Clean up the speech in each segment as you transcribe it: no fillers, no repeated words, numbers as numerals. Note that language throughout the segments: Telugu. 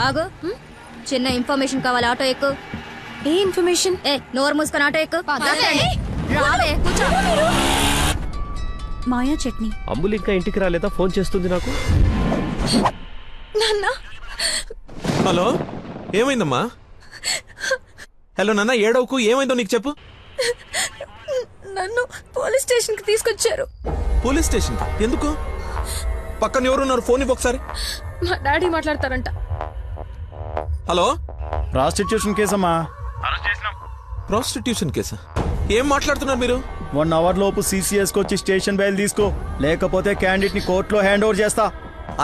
ఆగు. చిన్న ఇన్ఫర్మేషన్ కావాలి, ఆటో ఎక్కు. ఏ ఇన్ఫర్మేషన్? నోరు మూసుకొని ఆటో ఎక్కు. రావే, కూర్చో. మాయా చట్నీ. అంబులు ఇంకా ఇంటికి రాలేదా? ఫోన్ చేస్తుంది నాకు. నాన్న. హలో, ఏమైందమ్మా? హలో నాన్న, ఏడవకు. ఏమైందో నీకు చెప్పు. నన్ను పోలీస్ స్టేషన్ కి తీసుకొచ్చారు. పోలీస్ స్టేషన్ ఎందుకు? పక్కన ఎవరున్నారు? ఫోన్ ఇవ్వు ఒకసారి. మా డాడీ మాట్లాడతారంట. హలో, ప్రాస్టిట్యూషన్ కేసమ్మా. ప్రాస్టిట్యూషన్ కేసా? ఏం మాట్లాడుతున్నారు మీరు? 1 అవర్ లోపు CCS కి వచ్చి స్టేషన్ బయలు తీసుకో, లేకపోతే క్యాండిడేట్ ని కోర్టులో హ్యాండ్ ఓవర్ చేస్తా.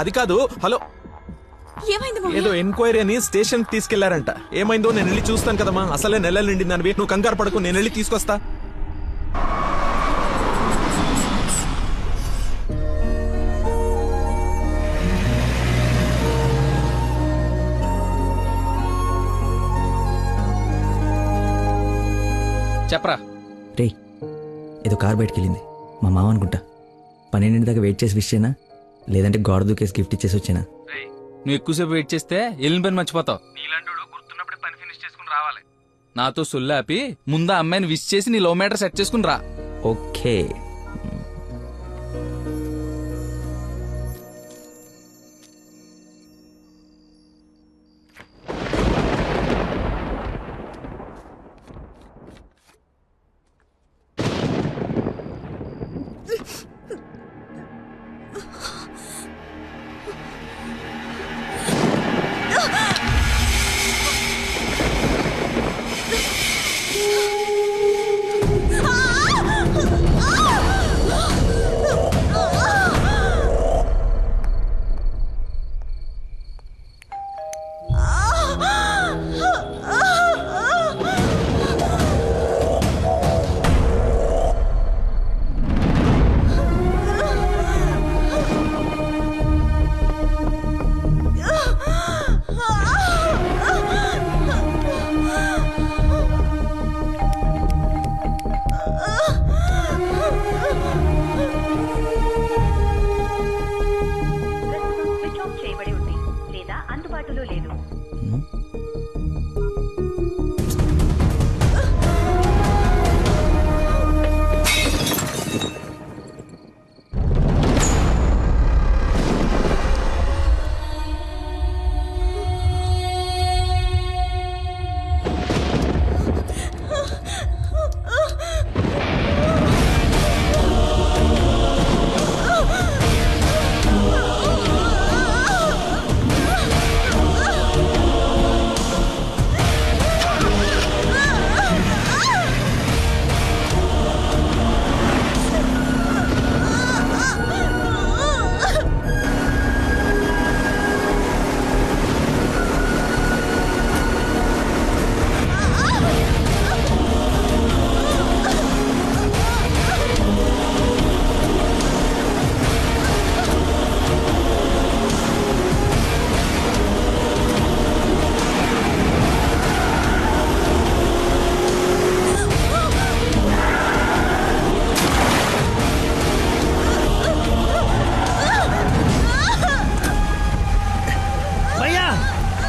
అది కాదు. హలో, ఏమైంది? ఏదో ఎంక్వైరీ అని స్టేషన్ కి తీసుకెళ్లారంట. ఏమైందో నేను వెళ్ళి చూస్తాను కదమ్మా. అసలే నెలలు నిండిందానివి. నువ్వు కంగారు పడకు, నేను వెళ్ళి తీసుకొస్తా. చెప్పరా. రే, ఏదో కార్ బయటకు వెళ్ళింది. మా మామ అనుకుంటా. 12 దాకా వెయిట్ చేసి విష్ చేయనా, లేదంటే గోడ దూకేసి గిఫ్ట్ ఇచ్చేసి వచ్చానా? నువ్వు ఎక్కువసేపు వెయిట్ చేస్తే వెళ్ళిన పని మర్చిపోతావు. నీలాంటి గుర్తున్నప్పుడే పని ఫినిష్ చేసుకుని రావాలి. నాతో సొల్లాపి ముందు అమ్మాయిని విష్ చేసి నీ లవ్ మ్యాటర్ సెట్ చేసుకుని రా. ఓకే.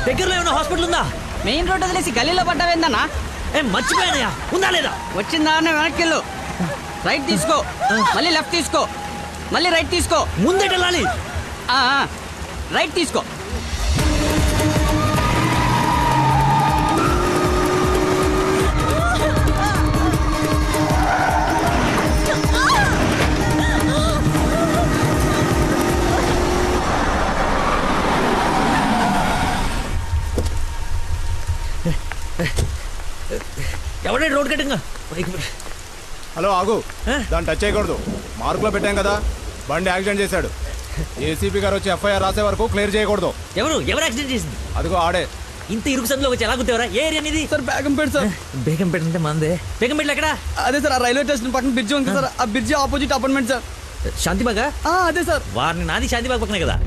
దగ్గరలో ఏమైనా హాస్పిటల్ ఉందా? మెయిన్ రోడ్ వదిలేసి గల్లీలో పడ్డావేందన్నా? మర్చిపోయానయా. ఉందా లేదా? వచ్చిందా వెనక్కి వెళ్ళు. రైట్ తీసుకో, మళ్ళీ లెఫ్ట్ తీసుకో, మళ్ళీ రైట్ తీసుకో. ముందేట వెళ్ళాలి. రైట్ తీసుకో. ఎవడే రోడ్ కట్టింగా? హలో, ఆగు. దాన్ని టచ్ చేయకూడదు. మార్కులో పెట్టాం కదా. బండి యాక్సిడెంట్ చేశాడు. ఏసీపీ గారు వచ్చి FIR రాసే వరకు క్లియర్ చేయకూడదు. ఎవరు యాక్సిడెంట్ చేసింది? అదిగో ఆడే. ఇంత ఇరుకు సందులో వచ్చి ఎలా గుర్తేవరా? ఏ ఏరియా అనేది? Sir Begumpet sir. బేగంపేట అంటే మందే. బేగంపేటలో ఎక్కడ? అదే సార్, ఆ రైల్వే స్టేషన్ పక్కన బ్రిడ్జ్ ఉంది సార్. ఆ బ్రిడ్జ్ ఆపోజిట్ అపార్ట్మెంట్ సార్. శాంతిబాగా? అదే సార్. వారిని నాది శాంతిబాగ్ పక్కనే కదా.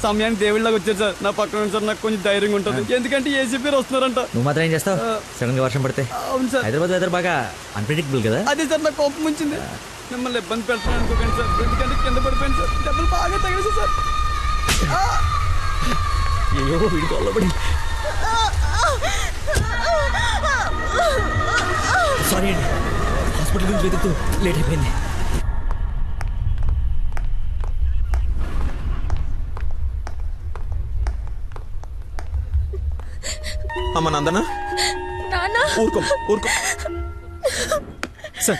సమయానికి దేవుళ్ళగా వచ్చారు సార్. నా పక్కన సార్ నాకు కొంచెం ధైర్యంగా ఉంటుంది, ఎందుకంటే ఏసీపీ వస్తున్నారంట. నువ్వు మాత్రం ఏం చేస్తావు? సడన్ గా వర్షం పడితే? అవును సార్. హైదరాబాద్ వెదర్ బాగా అన్ప్రెడిక్టబుల్ కదా. అదే సార్, నాకు కోపం వచ్చింది. మిమ్మల్ని ఇబ్బంది పెడతాను అనుకోకండి సార్, ఎందుకంటే కింద పడిపోయింది సార్, డబ్బులు బాగా తగిలేసి సార్. అయ్యో వీడికి అల్లబడి సారీ అండి, హాస్పిటల్ గురించి వెతుకుతూ లేట్ అయిపోయింది. అమ్మ నందన నాన్న ఊరుకో ఊరుకో. సార్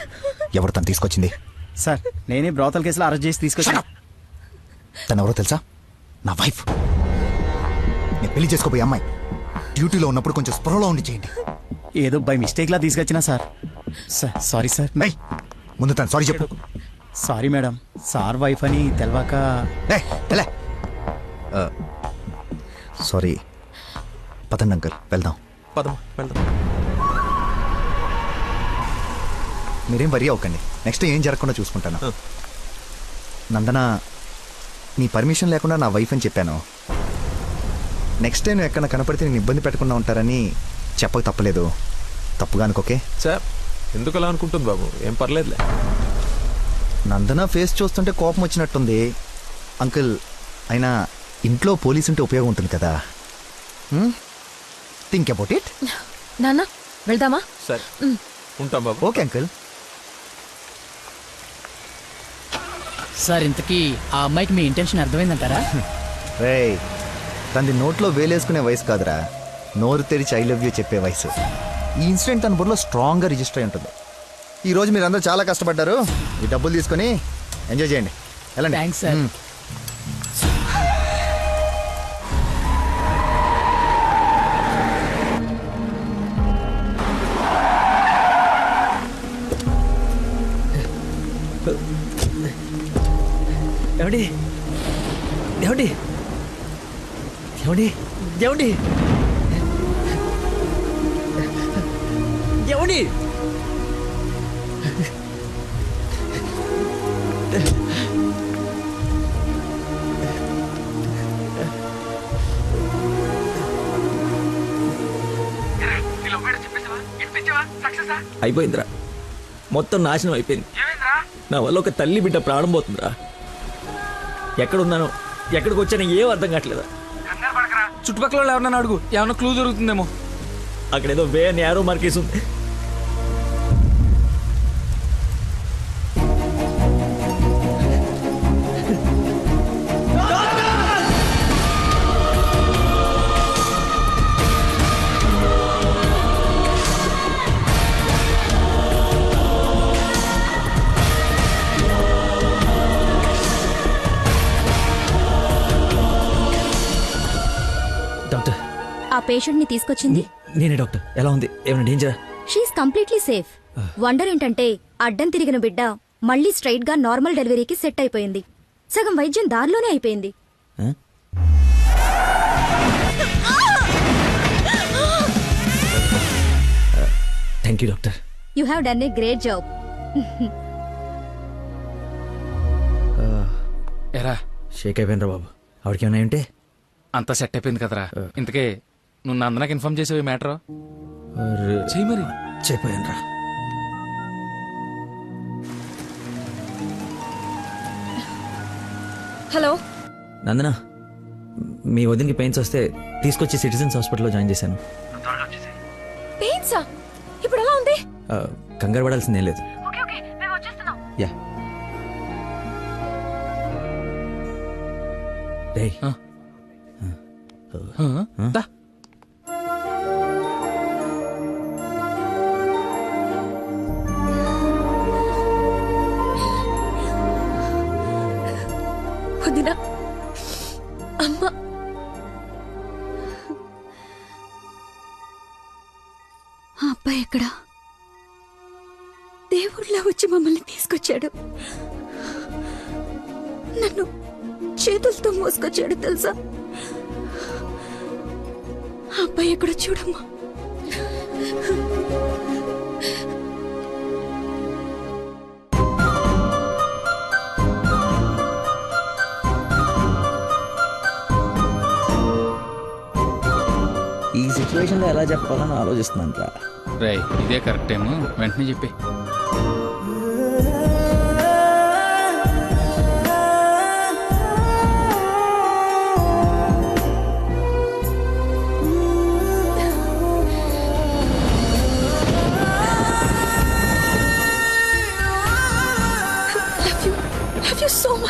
ఎవరు తను తీసుకొచ్చింది? సార్ నేనే బ్రోతల్ కేసులో అరెస్ట్ చేసి తీసుకొచ్చాను. తను ఎవరో తెలుసా? నా వైఫ్. నేను పెళ్లి చేసుకోబోయే అమ్మాయి. డ్యూటీలో ఉన్నప్పుడు కొంచెం స్పృహలో ఉండి చేయండి. ఏదో బై మిస్టేక్ లా తీసుకొచ్చినా సార్. Sorry sir. నై ముందు తను సారీ చెప్పు. సారీ మేడం, సార్ వైఫ్ అని తెలవాక. సారీ. పదండి అంకుల్ వెళ్దాం. పదమ్మా వెళ్దాం. మీరేం వరి అవ్వకండి, నెక్స్ట్ ఏం జరగకుండా చూసుకుంటాను. ఆ. నందన, నీ పర్మిషన్ లేకుండా నా వైఫ్ అని చెప్పాను. నెక్స్ట్ టైం ఎక్కడ కనపడితే నేను ఇబ్బంది పెట్టకుండా ఉంటారని చెప్పక తప్పలేదు. తప్పుగా అనుకోకే. సార్ ఎందుకు అలా అనుకుంటుంది బాబు, ఏం పర్లేదులే. నందన ఫేస్ చూస్తుంటే కోపం వచ్చినట్టుంది. అంకుల్ అయినా ఇంట్లో పోలీసు ఉంటే ఉపయోగం ఉంటుంది కదా. Think about it. నాన్న వెళ్దామా? సరే ఉంటాం బాబు. Okay uncle. సార్ ఇంతకీ ఆ అమ్మాయికి మీ ఇంటెన్షన్ అర్థమైందంటారా? రేయ్, తనది నోట్లో వేలేసుకునే వయసు కాదురా, నోరు తెరిచి ఐ లవ్ యూ చెప్పే వయసు. ఈ ఇన్సిడెంట్ తన బుర్రలో స్ట్రాంగ్గా రిజిస్టర్ అయి ఉంటుంది. ఈరోజు మీరు అందరూ చాలా కష్టపడ్డారు. ఈ డబ్బులు తీసుకొని ఎంజాయ్ చేయండి. వెళ్ళండి. Thanks sir. ఏమండి ఏమండి ఏమండి ఏమండి ఏమండి అయిపోయిందిరా, మొత్తం నాశనం అయిపోయింది. నా వల్ల ఒక తల్లి బిడ్డ ప్రాణం పోతుందిరా. ఎక్కడున్నానో ఎక్కడికి వచ్చానో ఏం అర్థం కావట్లేదా. చుట్టుపక్కల వాళ్ళు ఎవరన్నా అడుగు, ఏమన్నా క్లూ దొరుకుతుందేమో. అక్కడ ఏదో వే అని యారో మార్కేసి ఉంది. డాక్టర్, ఆ పేషెంట్ ని తీసుకొచ్చింది నేనే డాక్టర్. ఎలా ఉంది? ఏమైనా డేంజరా? She is completely safe. వండర్ ఏంటంటే అడ్డం తిరిగిన బిడ్డ మళ్ళీ స్ట్రైట్ గా నార్మల్ డెలివరీకి సెట్ అయిపోయింది. సగం వైద్యం దారిలోనే అయిపోయింది. Thank you doctor. You have done a great job. ఎరా షేక్ అయిపోయినరా బాబు. ఆవిడకి ఏమైనా ఉంటే అంతా సెట్ అయిపోయింది కదరా. ఇంతకే నువ్వు నందనకి ఇన్ఫార్మ్ చేసేవి మ్యాటర్ చెయ్యి మరి. చెప్పాను రా. హలో నందన, మీ వదినకి పెయిన్స్ వస్తే తీసుకొచ్చి సిటిజన్స్ హాస్పిటల్లో జాయిన్ చేశాను. పెయిన్సా? ఇప్పుడు ఎలా ఉంది? కంగారు పడాల్సిందేం లేదు. యా. రేయ్, దా. వదినా, అమ్మ, ఆ అబ్బాయి ఎక్కడా? దేవుళ్ళ వచ్చి మమ్మల్ని తీసుకొచ్చాడు. నన్ను చేతులతో మోసుకొచ్చాడు తెలుసా? ఆ అబ్బాయి ఎక్కడో చూడమ్మా. ఈ సిచ్యువేషన్లో ఎలా చెప్పాలని ఆలోచిస్తున్నాను రా. రేయ్, ఇదే కరెక్ట్ టైం, వెంటనే చెప్పి.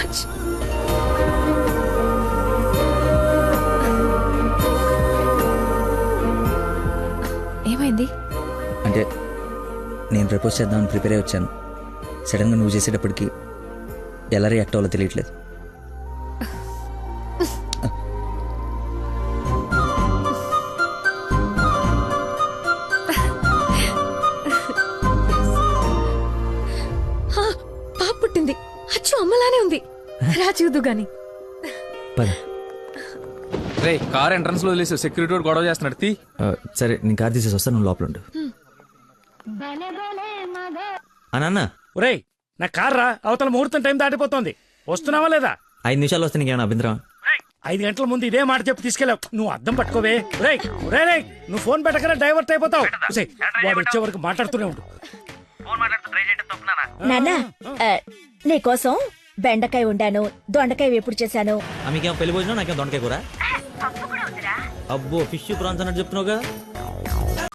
మచ్. ఏమైంది? అంటే నేను ప్రపోజ్ చేద్దామని ప్రిపేర్ అయి వచ్చాను. సడన్గా నువ్వు చేసేటప్పటికి ఎలా రియాక్ట్ అవ్వాలో తెలియట్లేదు. పాప పుట్టింది. అచ్చు అమ్మలానే ఉంది. రా చూదు గాని. పద. రే కార్ ఎంట్రన్స్ లో వదిలేసి సెక్యూరిటీ వాడు గొడవ చేస్తున్నాడు. తీ. సరే నేను కార్ తీసేసి వస్తాను, నువ్వు లోపల ఉండు. నాన్న ఒరేయ్ నా కార్ రా, అవతల ముహూర్తం టైం దాటిపోతుంది. వస్తున్నావా లేదా? 5 నిమిషాలు వస్తే నీకేమైనా అభ్యంతరం? 5 గంటల ముందు ఇదే మాట చెప్పి తీసుకెళ్ళావు. నువ్వు అద్దం పట్టుకోవే. రేయ్ రేయ్ నువ్వు ఫోన్ పెట్టకనే డైవర్ట్ అయిపోతావు. ఉసేయ్, వాడు వచ్చే వరకు మాట్లాడుతూనే ఉండు. నాన్న నీకోసం బెండకాయ వండాను, దొండకాయ వేపుడు చేశాను. మీకేమో పెళ్లి భోజనం, నాకేమో దొండకాయ కూర. అబ్బో ఫిష్ ప్రాన్స్ అన్నట్టు చెప్తున్నావుగా.